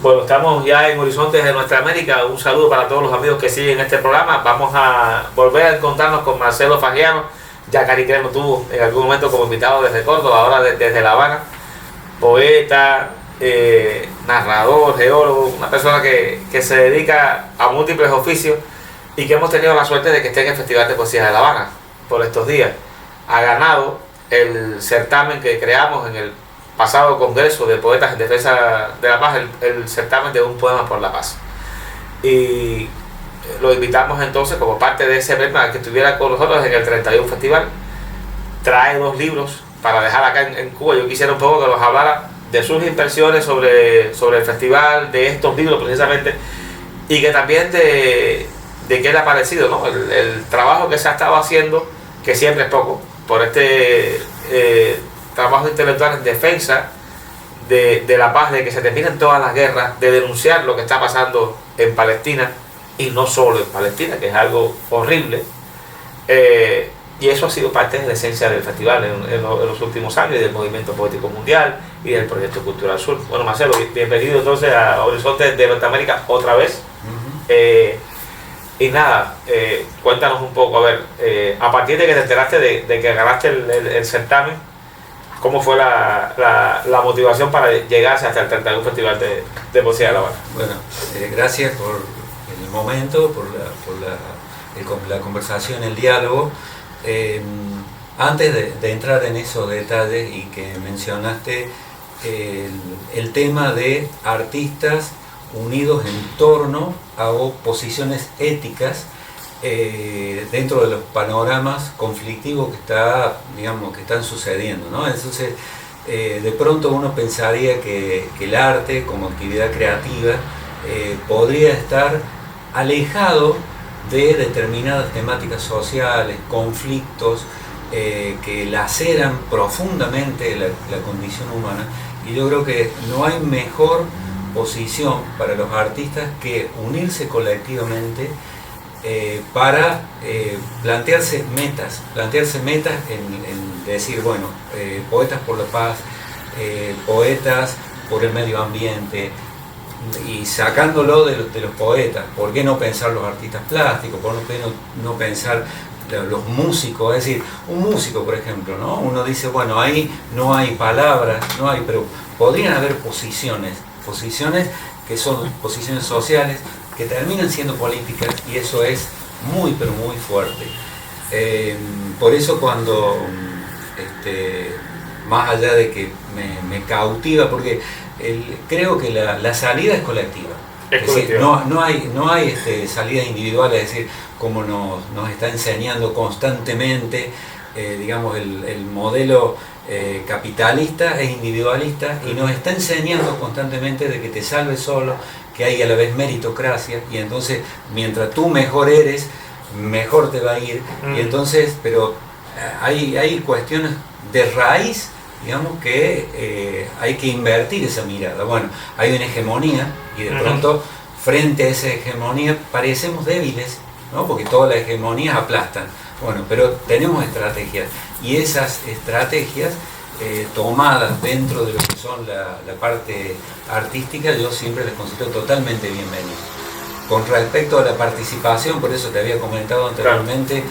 Bueno, estamos ya en Horizontes de Nuestra América. Un saludo para todos los amigos que siguen este programa. Vamos a volver a encontrarnos con Marcelo Fagiano. Ya Cari Creme nos tuvo en algún momento como invitado desde Córdoba, ahora desde La Habana. Poeta, narrador, geólogo, una persona que se dedica a múltiples oficios y que hemos tenido la suerte de que esté en el Festival de Poesía de La Habana por estos días. Ha ganado el certamen que creamos en el pasado Congreso de Poetas en Defensa de la Paz, el certamen de un poema por la paz. Y lo invitamos entonces como parte de ese premio a que estuviera con nosotros en el 31 Festival. Trae 2 libros para dejar acá en Cuba. Yo quisiera un poco que nos hablara de sus impresiones sobre el festival, de estos libros precisamente, y que también de qué le ha parecido, ¿no? El trabajo que se ha estado haciendo, que siempre es poco, por este trabajo intelectual en defensa de la paz, de que se terminen todas las guerras, de denunciar lo que está pasando en Palestina, y no solo en Palestina, que es algo horrible. Y eso ha sido parte de la esencia del festival en los últimos años, y del movimiento poético mundial y del proyecto Cultural Sur. Bueno, Marcelo, bienvenido entonces a Horizontes de Norteamérica otra vez. Y nada, cuéntanos un poco, a ver, a partir de que te enteraste de que ganaste el certamen, ¿cómo fue la motivación para llegarse hasta el 31 Festival de Poesía de La Habana? Bueno, gracias por el momento, por la conversación, el diálogo. Antes de entrar en esos detalles y que mencionaste el tema de artistas unidos en torno a posiciones éticas dentro de los panoramas conflictivos que están sucediendo, ¿no? Entonces, de pronto uno pensaría que el arte como actividad creativa podría estar alejado de determinadas temáticas sociales, conflictos que laceran profundamente la condición humana, y yo creo que no hay mejor posición para los artistas que unirse colectivamente para plantearse metas en decir, bueno, poetas por la paz, poetas por el medio ambiente, y sacándolo de los poetas. ¿Por qué no pensar los artistas plásticos? ¿Por qué no pensar los músicos? Es decir, un músico, por ejemplo, ¿no? Uno dice, bueno, ahí no hay palabras, pero podrían haber posiciones que son posiciones sociales que terminan siendo políticas, y eso es muy, pero muy fuerte. Por eso cuando, más allá de que me cautiva, porque creo que la salida es colectiva. Es decir, no hay salida individual, es decir, como nos está enseñando constantemente, digamos, el modelo capitalista es individualista, y nos está enseñando constantemente de que te salves solo, que hay a la vez meritocracia, y entonces mientras tú mejor eres, mejor te va a ir. Y entonces, pero hay cuestiones de raíz, digamos, que hay que invertir esa mirada. Bueno, hay una hegemonía, y de pronto frente a esa hegemonía parecemos débiles, ¿no? Porque todas las hegemonías aplastan. Bueno, pero tenemos estrategias, y esas estrategias tomadas dentro de lo que son la parte artística, yo siempre les considero totalmente bienvenidos. Con respecto a la participación, por eso te había comentado anteriormente,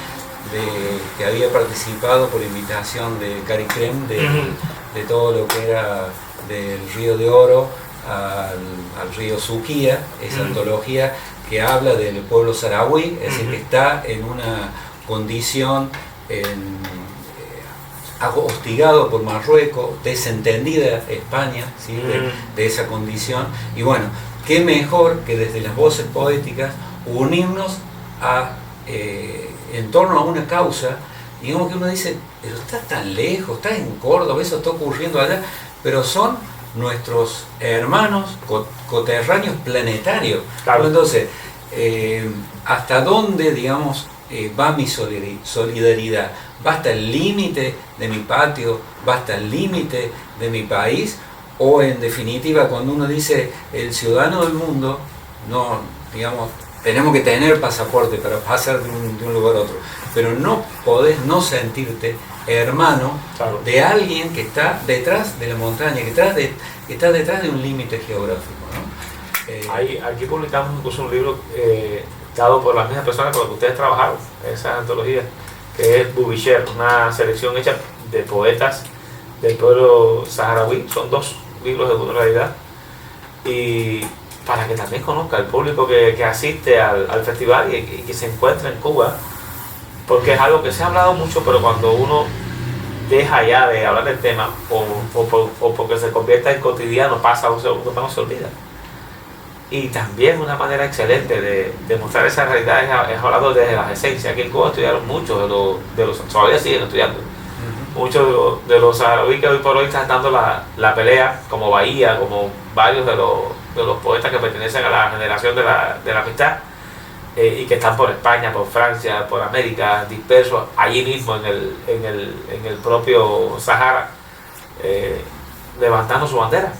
que había participado por invitación de Cari Creme, de todo lo que era del Río de Oro al río Suquía, esa antología que habla del pueblo saharaui, es decir, que está en una condición hostigado por Marruecos, desentendida España, ¿sí? de esa condición. Y bueno, qué mejor que desde las voces poéticas unirnos en torno a una causa, digamos, que uno dice, pero está tan lejos, está en Córdoba, eso está ocurriendo allá, pero son nuestros hermanos coterráneos planetarios. Claro. Entonces, ¿hasta dónde, digamos, va mi solidaridad? ¿Va hasta el límite de mi patio? ¿Va hasta el límite de mi país? O en definitiva, cuando uno dice el ciudadano del mundo, no, digamos, tenemos que tener pasaporte para pasar de un lugar a otro, pero no podés no sentirte hermano, claro, de alguien que está detrás de la montaña, que está detrás de un límite geográfico, ¿no? Aquí publicamos incluso un libro dado por las mismas personas con las que ustedes trabajaron, esa antología, que es Bubisher, una selección hecha de poetas del pueblo saharaui. Son 2 libros de una realidad, y para que también conozca el público que asiste al festival y que se encuentra en Cuba, porque es algo que se ha hablado mucho, pero cuando uno deja ya de hablar del tema o porque se convierta en cotidiano, pasa un segundo plano, se olvida. Y también una manera excelente de mostrar esa realidad es hablando desde las esencias. Aquí en Cuba estudiaron muchos de los todavía siguen estudiando, muchos de los saharauis que hoy por hoy están dando la pelea, como Bahía, como varios de los poetas que pertenecen a la generación de la amistad, y que están por España, por Francia, por América, dispersos allí mismo en el propio Sahara, levantando su bandera.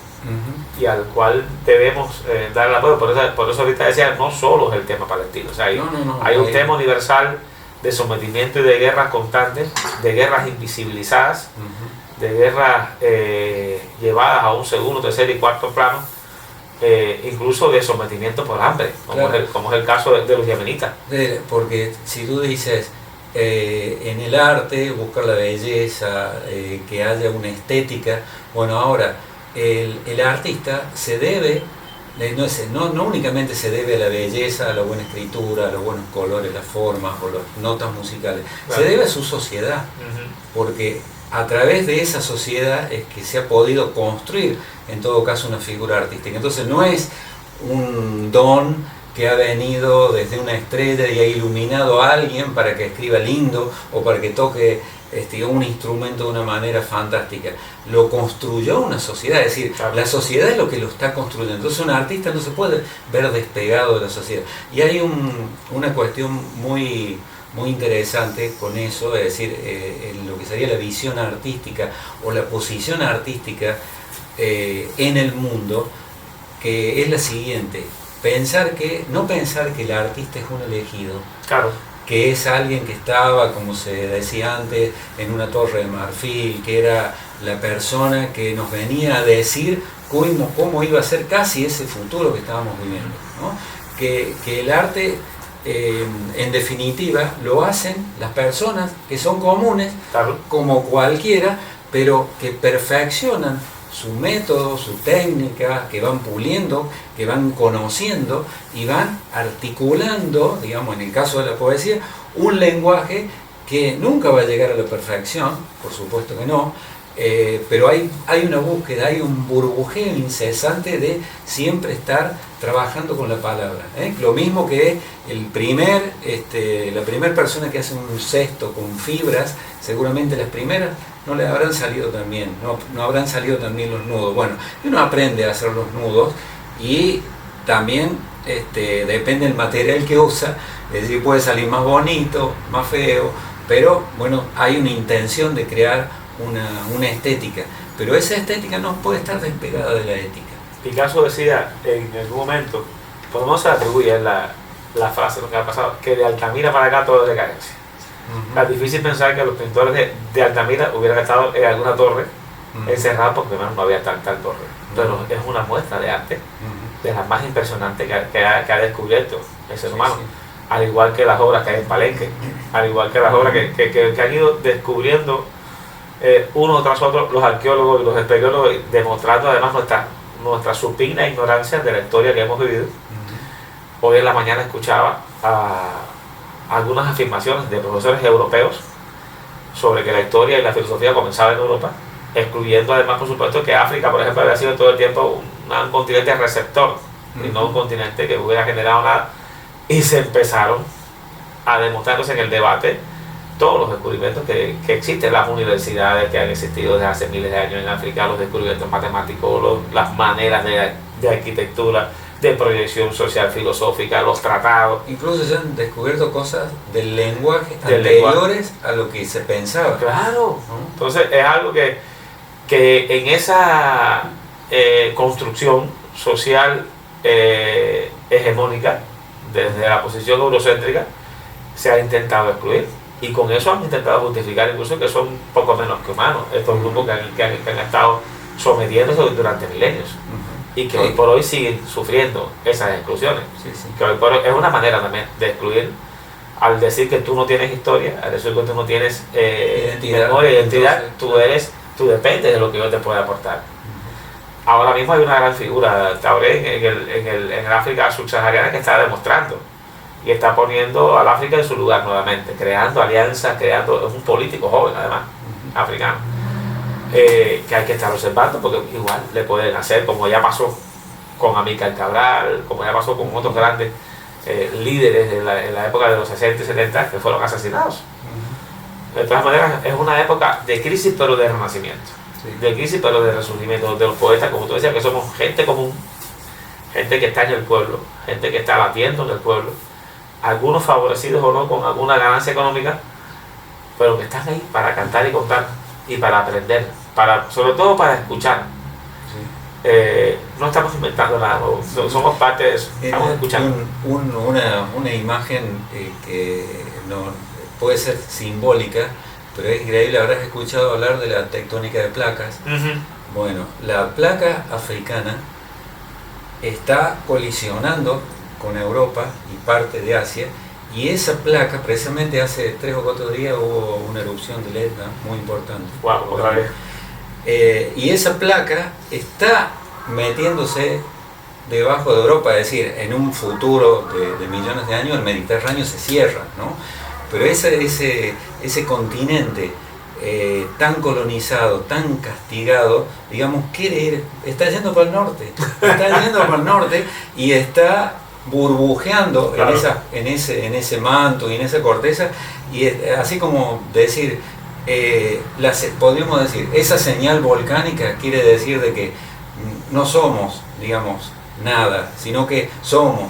Y al cual debemos dar el apoyo. Por eso ahorita decía, no solo es el tema palestino, o sea, hay un tema universal de sometimiento y de guerras constantes, de guerras invisibilizadas, de guerras llevadas a un segundo, tercer y cuarto plano, incluso de sometimiento por hambre, como es el caso de los yemenitas. Porque si tú dices, en el arte buscar la belleza, que haya una estética, bueno, ahora el artista se debe, no únicamente se debe a la belleza, a la buena escritura, a los buenos colores, las formas o las notas musicales, claro, se debe a su sociedad, porque a través de esa sociedad es que se ha podido construir en todo caso una figura artística. Entonces no es un don que ha venido desde una estrella y ha iluminado a alguien para que escriba lindo o para que toque un instrumento de una manera fantástica. Lo construyó una sociedad, es decir, claro, la sociedad es lo que lo está construyendo. Entonces un artista no se puede ver despegado de la sociedad. Y hay una cuestión muy interesante con eso, es decir, en lo que sería la visión artística o la posición artística en el mundo, que es la siguiente: no pensar que el artista es un elegido, claro, que es alguien que estaba, como se decía antes, en una torre de marfil, que era la persona que nos venía a decir cómo iba a ser casi ese futuro que estábamos viviendo, ¿no? Que el arte, en definitiva, lo hacen las personas que son comunes, claro, como cualquiera, pero que perfeccionan su método, su técnica, que van puliendo, que van conociendo y van articulando, digamos, en el caso de la poesía, un lenguaje que nunca va a llegar a la perfección, por supuesto que no, pero hay una búsqueda, hay un burbujeo incesante de siempre estar trabajando con la palabra, ¿eh? Lo mismo que la primera persona que hace un cesto con fibras, seguramente las primeras no le habrán salido tan bien, no habrán salido también los nudos. Bueno, uno aprende a hacer los nudos y también depende del material que usa, es decir, puede salir más bonito, más feo, pero bueno, hay una intención de crear una estética, pero esa estética no puede estar despegada de la ética. Picasso decía en algún momento, podemos atribuir la frase, lo que ha pasado, que de Altamira para acá todo es decadencia. Es difícil pensar que los pintores de Altamira hubieran estado en alguna torre encerrados, porque no había tal torre. Pero es una muestra de arte, de las más impresionantes que ha descubierto el ser humano. Sí. Al igual que las obras que hay en Palenque, al igual que las obras que han ido descubriendo uno tras otro los arqueólogos y los espeleólogos, demostrando además nuestra supina ignorancia de la historia que hemos vivido. Hoy en la mañana escuchaba algunas afirmaciones de profesores europeos sobre que la historia y la filosofía comenzaba en Europa, excluyendo además, por supuesto, que África, por ejemplo, había sido todo el tiempo un continente receptor y no un continente que hubiera generado nada. Y se empezaron a demostrarse en el debate todos los descubrimientos que existen, las universidades que han existido desde hace miles de años en África, los descubrimientos matemáticos, las maneras de arquitectura, de proyección social filosófica, los tratados. Incluso se han descubierto cosas del lenguaje anteriores a lo que se pensaba. Claro. Entonces es algo que en esa construcción social hegemónica, desde la posición eurocéntrica, se ha intentado excluir. Y con eso han intentado justificar incluso que son poco menos que humanos estos grupos que han estado sometiéndose durante milenios. y que hoy por hoy siguen sufriendo esas exclusiones. Sí, sí. Que hoy por hoy es una manera también de excluir, al decir que tú no tienes historia, al decir que tú no tienes memoria, identidad, entonces, tú dependes de lo que yo te pueda aportar. Ahora mismo hay una gran figura, Traoré, en el África subsahariana, que está demostrando y está poniendo al África en su lugar nuevamente, creando alianzas, es un político joven además, africano, que hay que estar observando, porque igual le pueden hacer, como ya pasó con Amílcar Cabral, como ya pasó con otros grandes líderes en la época de los 60 y 70 que fueron asesinados. De todas maneras, es una época de crisis, pero de renacimiento. Sí. De crisis, pero de resurgimiento de los poetas, como tú decías, que somos gente común, gente que está en el pueblo, gente que está latiendo en el pueblo, algunos favorecidos o no con alguna ganancia económica, pero que están ahí para cantar y contar y para aprender, sobre todo para escuchar. Sí. No estamos inventando nada, somos parte de eso, estamos escuchando. Una imagen que no puede ser simbólica, pero es increíble. Habrás escuchado hablar de la tectónica de placas. Bueno, la placa africana está colisionando con Europa y parte de Asia, y esa placa, precisamente hace 3 o 4 días hubo una erupción del Etna muy importante. Wow, otra vez. Y esa placa está metiéndose debajo de Europa, es decir, en un futuro de millones de años el Mediterráneo se cierra, ¿no? Pero ese continente tan colonizado, tan castigado, digamos, está yendo para el norte, y está burbujeando, claro, en ese manto y en esa corteza, y así como decir, podríamos decir, esa señal volcánica quiere decir de que no somos, digamos, nada, sino que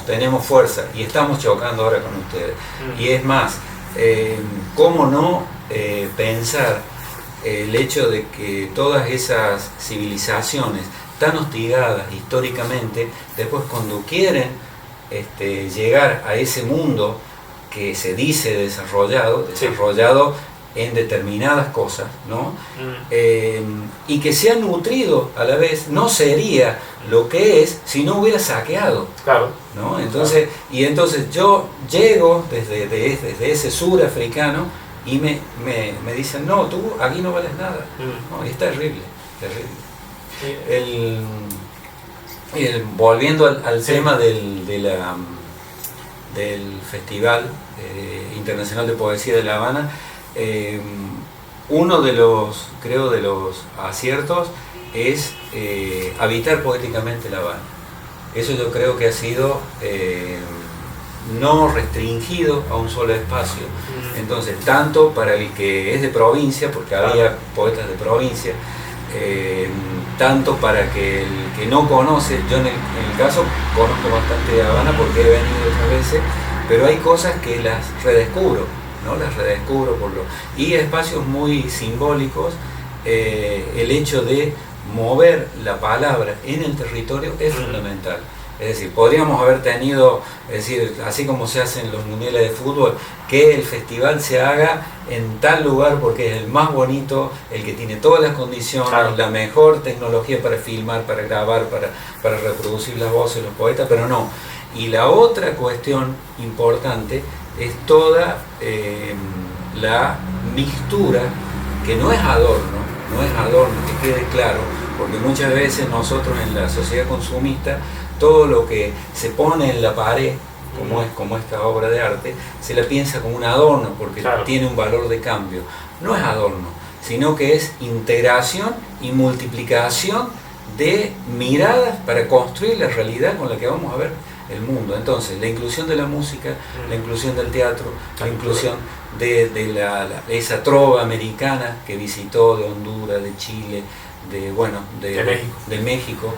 tenemos fuerza y estamos chocando ahora con ustedes. Y es más, ¿cómo no pensar el hecho de que todas esas civilizaciones tan hostigadas históricamente, después cuando quieren llegar a ese mundo que se dice desarrollado en determinadas cosas, ¿no? Y que se ha nutrido a la vez, no sería lo que es si no hubiera saqueado, claro, ¿no? Entonces, claro. Y entonces yo llego desde ese sur africano y me dicen, no, tú aquí no vales nada. No, y es terrible. Volviendo al tema del Festival Internacional de Poesía de La Habana, uno de los aciertos es habitar poéticamente La Habana. Eso yo creo que ha sido no restringido a un solo espacio. Entonces, tanto para el que es de provincia, porque había poetas de provincia, tanto para que el que no conoce, yo en el caso conozco bastante de Habana porque he venido otras veces, pero hay cosas que las redescubro, ¿no? Y espacios muy simbólicos. El hecho de mover la palabra en el territorio es fundamental. Es decir, podríamos haber tenido, así como se hacen los mundiales de fútbol, que el festival se haga en tal lugar porque es el más bonito, el que tiene todas las condiciones, claro, la mejor tecnología para filmar, para grabar, para reproducir las voces de los poetas, pero no. Y la otra cuestión importante es toda la mixtura, que no es adorno, que quede claro, porque muchas veces nosotros en la sociedad consumista, todo lo que se pone en la pared, como esta obra de arte, se la piensa como un adorno, porque claro, tiene un valor de cambio. No es adorno, sino que es integración y multiplicación de miradas para construir la realidad con la que vamos a ver el mundo. Entonces, la inclusión de la música, la inclusión del teatro, la inclusión de esa trova americana que visitó de Honduras, de Chile, de México,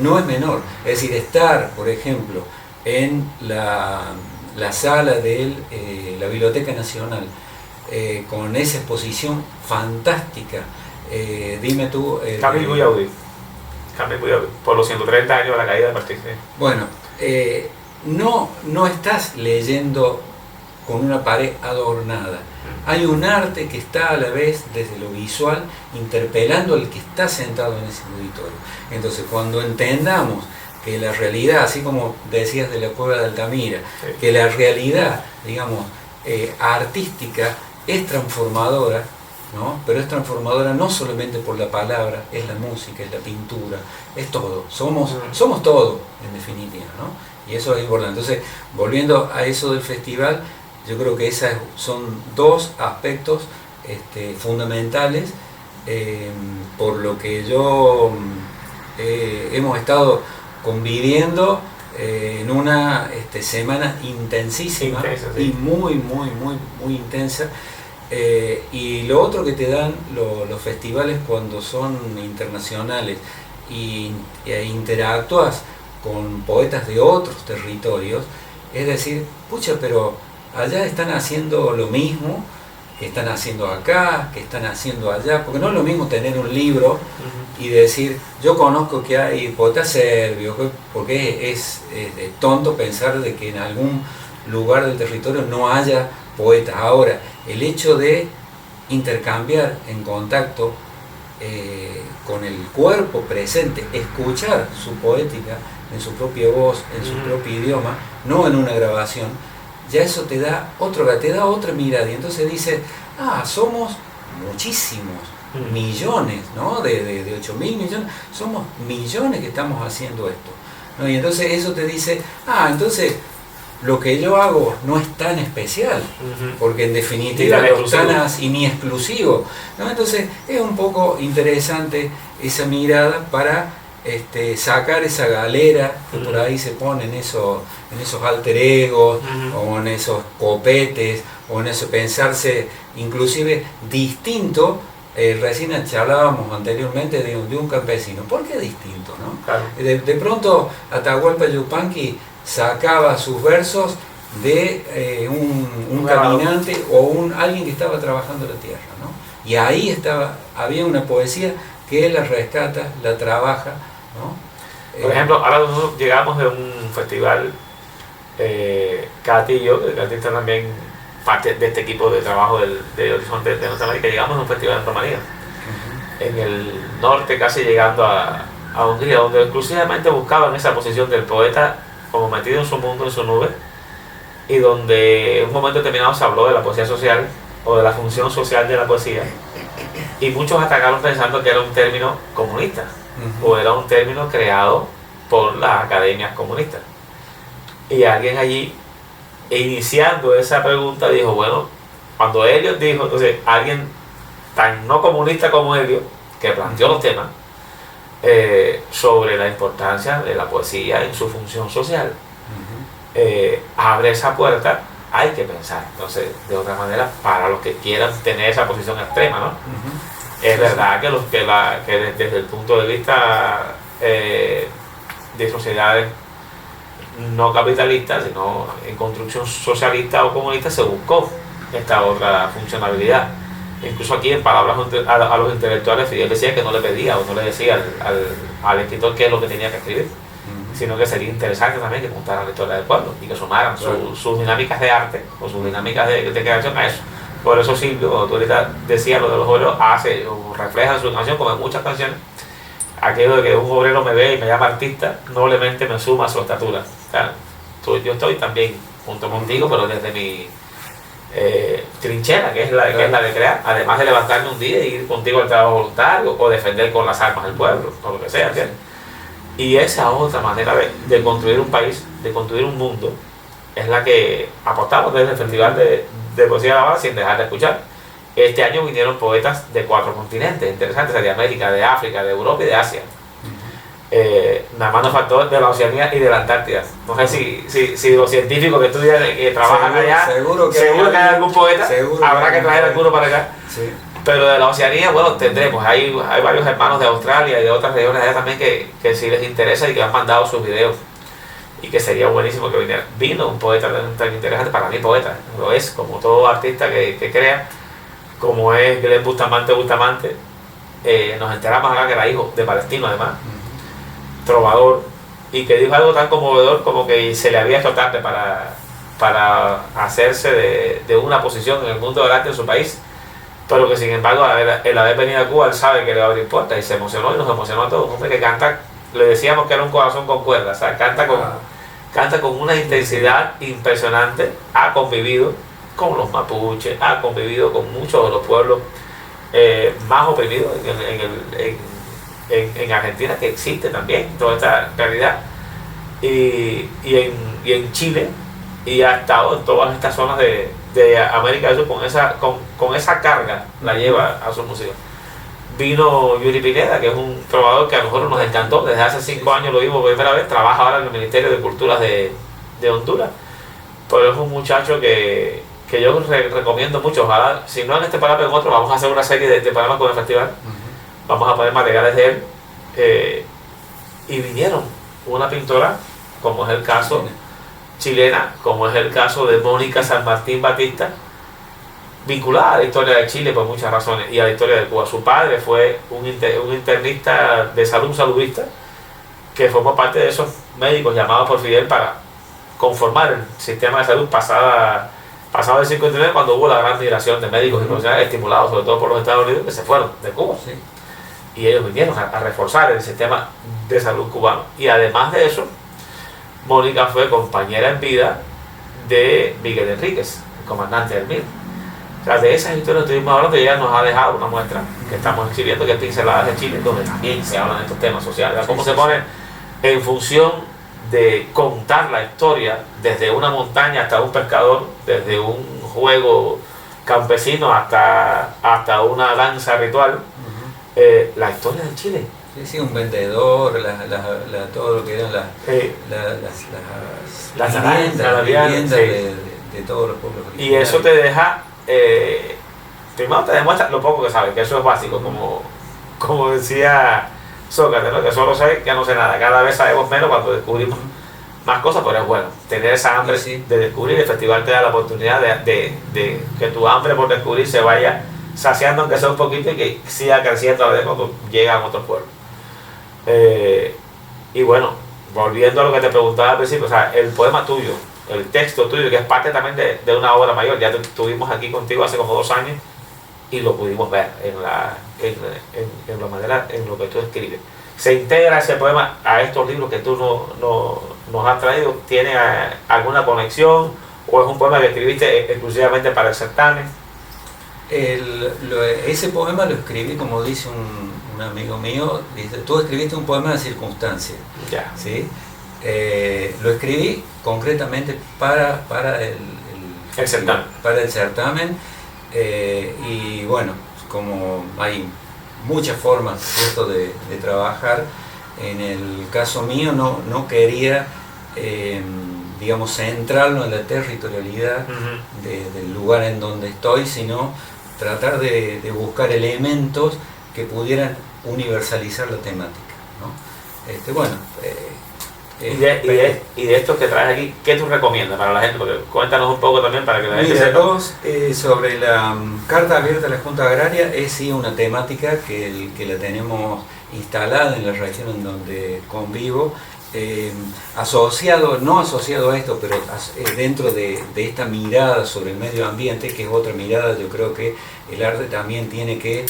no es menor. Es decir, estar, por ejemplo, en la sala de la Biblioteca Nacional, con esa exposición fantástica, dime tú... Camille Guyaudí, por los 130 años de la caída de Martí. Bueno, no estás leyendo con una pared adornada. Hay un arte que está a la vez desde lo visual interpelando al que está sentado en ese auditorio. Entonces cuando entendamos que la realidad, así como decías de la Cueva de Altamira, que la realidad, digamos, artística es transformadora, ¿no? Pero es transformadora no solamente por la palabra, es la música, es la pintura, es todo, somos todo en definitiva, ¿no? Y eso es importante. Entonces, volviendo a eso del festival, yo creo que esos son dos aspectos fundamentales, por lo que hemos estado conviviendo en una semana intensísima, intensa, sí. Y muy intensa. Y lo otro que te dan los festivales cuando son internacionales e interactúas con poetas de otros territorios, es decir, pucha, pero allá están haciendo lo mismo que están haciendo acá, que están haciendo allá, porque no es lo mismo tener un libro y decir, yo conozco que hay poetas serbios, porque es tonto pensar de que en algún lugar del territorio no haya poetas. Ahora, el hecho de intercambiar en contacto con el cuerpo presente, escuchar su poética en su propia voz, en su propio idioma, no en una grabación, ya eso te da otra mirada, y entonces dices, somos muchísimos, millones, ¿no? De 8.000 millones, somos millones que estamos haciendo esto, ¿no? Y entonces eso te dice, entonces lo que yo hago no es tan especial, porque en definitiva y ni exclusivo, ¿no? Entonces es un poco interesante esa mirada para sacar esa galera que por ahí se pone en esos alter egos, o en esos copetes, o en eso pensarse inclusive distinto. Recién charlábamos anteriormente de un campesino. ¿Por qué distinto, no? Claro. De pronto Atahualpa Yupanqui sacaba sus versos de un caminante o alguien que estaba trabajando la tierra, ¿no? Y ahí había una poesía que él la rescata, la trabaja, ¿no? Por ejemplo, ahora nosotros llegamos de un festival, Catillo, el artista también parte de este equipo de trabajo de Horizonte de Norteamérica, llegamos a un festival en Rumanía, en el norte, casi llegando a Hungría, donde exclusivamente buscaban esa posición del poeta como metido en su mundo, en su nube, y donde en un momento determinado se habló de la poesía social o de la función social de la poesía, y muchos atacaron pensando que era un término comunista, o era un término creado por las academias comunistas. Y alguien allí, iniciando esa pregunta, dijo, bueno, cuando Eliot dijo, entonces alguien tan no comunista como Eliot, que planteó los temas sobre la importancia de la poesía en su función social, abre esa puerta. Hay que pensar, entonces, de otra manera, para los que quieran tener esa posición extrema, ¿no? Es verdad que desde el punto de vista de sociedades no capitalistas, sino en construcción socialista o comunista, se buscó esta otra funcionalidad. Incluso aquí, en palabras a los intelectuales, Fidel decía que no le pedía o no le decía al escritor qué es lo que tenía que escribir, sino que sería interesante también que contaran la historia del pueblo y que sumaran sus dinámicas de arte o sus dinámicas de creación a eso. Por eso Silvio, cuando tú ahorita decías lo de los obreros, hace o refleja en su canción, como en muchas canciones, aquello de que un obrero me ve y me llama artista, noblemente me suma a su estatura. O sea, yo estoy también junto contigo, pero desde mi trinchera, que es la de crear, además de levantarme un día y ir contigo al trabajo voluntario o defender con las armas al pueblo, o lo que sea, ¿entiendes? Y esa otra manera de construir un país, de construir un mundo, es la que apostamos desde el Festival de Poesía de La Habana sin dejar de escuchar. Este año vinieron poetas de 4 continentes interesantes, de América, de África, de Europa y de Asia. Nada más nos faltó de la Oceanía y de la Antártida. No sé si los científicos que estudian, que trabajan allá, seguro que hay algún poeta, habrá que traer alguno para acá. Sí. Pero de la Oceanía, bueno, tendremos. Hay varios hermanos de Australia y de otras regiones allá también que sí les interesa y que han mandado sus videos. Y que sería buenísimo que viniera. Vino un poeta tan interesante, para mí poeta, lo es, como todo artista que crea, como es Glenn Bustamante. Nos enteramos acá que era hijo de palestino además, trovador, y que dijo algo tan conmovedor como que se le había hecho tarde para para hacerse de una posición en el mundo del arte en su país, pero que sin embargo el haber venido a Cuba él sabe que le va a abrir puertas y se emocionó y nos emocionó a todos. Un hombre que canta, le decíamos que era un corazón con cuerdas, o sea, canta con una intensidad impresionante, ha convivido con los mapuches, ha convivido con muchos de los pueblos más oprimidos en Argentina, que existe también toda esta realidad, y en Chile, y ha estado en todas estas zonas de América del Sur con esa carga, la lleva a su música. Vino Yuri Pineda, que es un trovador que a nosotros nos encantó, desde hace 5 años lo vimos por primera vez, trabaja ahora en el Ministerio de Culturas de Honduras, pero es un muchacho que yo recomiendo mucho. Ojalá, si no en este programa, en otro, vamos a hacer una serie de programas con el festival, vamos a poner materiales de él, y vinieron una pintora, como es el caso chilena, como es el caso de Mónica San Martín Batista, vinculada a la historia de Chile por muchas razones y a la historia de Cuba. Su padre fue un internista de salud, un saludista, que formó parte de esos médicos llamados por Fidel para conformar el sistema de salud pasado el 59, cuando hubo la gran migración de médicos y profesionales estimulados sobre todo por los Estados Unidos, que se fueron de Cuba. Sí. Y ellos vinieron a reforzar el sistema de salud cubano. Y además de eso, Mónica fue compañera en vida de Miguel Enríquez, el comandante del MIR. O sea, de esas historias que estuvimos hablando, ella nos ha dejado una muestra que estamos exhibiendo, que es Pinceladas de Chile, donde también se hablan de estos temas sociales, cómo se pone en función de contar la historia desde una montaña hasta un pescador, desde un juego campesino hasta una danza ritual, la historia de Chile. Sí, un vendedor, todo lo que eran las viviendas de todos los pueblos. Y eso te deja, primero te demuestra lo poco que sabes, que eso es básico, como decía Sócrates, ¿no? Que solo sé que no sé nada. Cada vez sabemos menos cuando descubrimos más cosas, pero es bueno tener esa hambre de descubrir. El festival te da la oportunidad de que tu hambre por descubrir se vaya saciando, aunque sea un poquito, y que siga creciendo a la vez cuando llegan a otros pueblos. Y bueno, volviendo a lo que te preguntaba al principio, o sea, el poema tuyo, el texto tuyo, que es parte también de una obra mayor, ya estuvimos aquí contigo hace como 2 años y lo pudimos ver en la manera en lo que tú escribes. ¿Se integra ese poema a estos libros que tú nos has traído? ¿Tiene alguna conexión o es un poema que escribiste exclusivamente para el certamen? Ese poema lo escribí, como dice un amigo mío, dice: tú escribiste un poema de circunstancia. Ya. ¿Sí? Lo escribí concretamente para el certamen. Para el certamen, y bueno, como hay muchas formas, ¿cierto?, de trabajar, en el caso mío no quería, digamos, centrarlo en la territorialidad del lugar en donde estoy, sino tratar de buscar elementos que pudieran universalizar la temática, ¿no? Bueno, y de estos que traes aquí, ¿qué tú recomiendas para la gente? Porque cuéntanos un poco también para que la gente sepa. Sobre la carta abierta a la Junta Agraria, es sí una temática que la tenemos instalada en la región en donde convivo, no asociado a esto, pero dentro de esta mirada sobre el medio ambiente, que es otra mirada. Yo creo que el arte también tiene que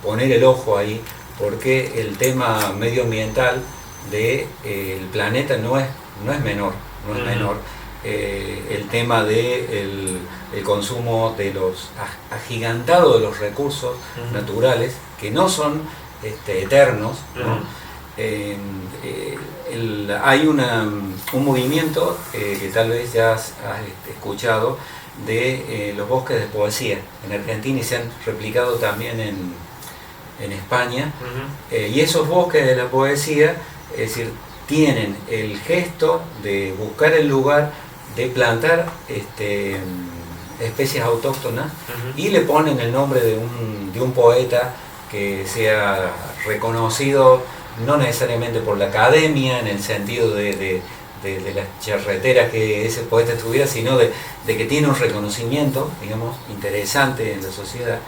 poner el ojo ahí, porque el tema medioambiental del planeta no es menor. El tema del el consumo de los agigantado de los recursos naturales, que no son eternos, ¿no? Hay un movimiento que tal vez ya has escuchado, de los bosques de poesía en Argentina, y se han replicado también en España. Y esos bosques de la poesía, es decir, tienen el gesto de buscar el lugar, de plantar especies autóctonas, y le ponen el nombre de un poeta que sea reconocido, no necesariamente por la academia en el sentido de las charreteras que ese poeta tuviera, sino de que tiene un reconocimiento, digamos, interesante en la sociedad.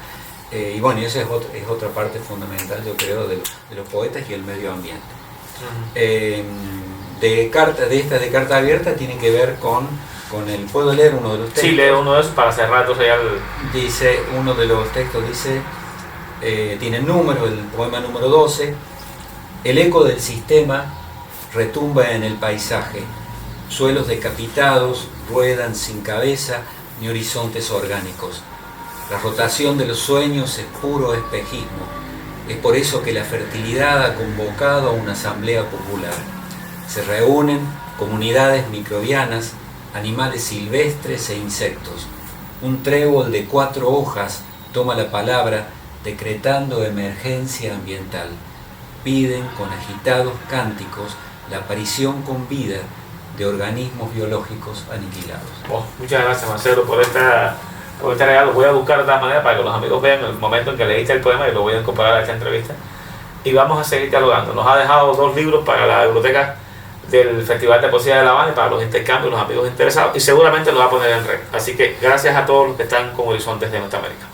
Y bueno, esa es otra parte fundamental, yo creo, de los poetas y el medio ambiente. de esta de carta abierta tiene que ver con el... ¿Puedo leer uno de los textos? Sí, leo uno de esos para cerrar entonces ya el... Dice, uno de los textos dice, tiene el número, el poema número 12, el eco del sistema retumba en el paisaje, suelos decapitados ruedan sin cabeza ni horizontes orgánicos. La rotación de los sueños es puro espejismo. Es por eso que la fertilidad ha convocado a una asamblea popular. Se reúnen comunidades microbianas, animales silvestres e insectos. Un trébol de 4 hojas toma la palabra decretando emergencia ambiental. Piden con agitados cánticos la aparición con vida de organismos biológicos aniquilados. Muchas gracias, Marcelo, por este regalo. Voy a buscar de tal manera para que los amigos vean el momento en que leíste el poema y lo voy a incorporar a esta entrevista. Y vamos a seguir dialogando. Nos ha dejado 2 libros para la biblioteca del Festival de Poesía de La Habana y para los intercambios, los amigos interesados, y seguramente lo va a poner en red. Así que gracias a todos los que están con Horizontes de Norteamérica.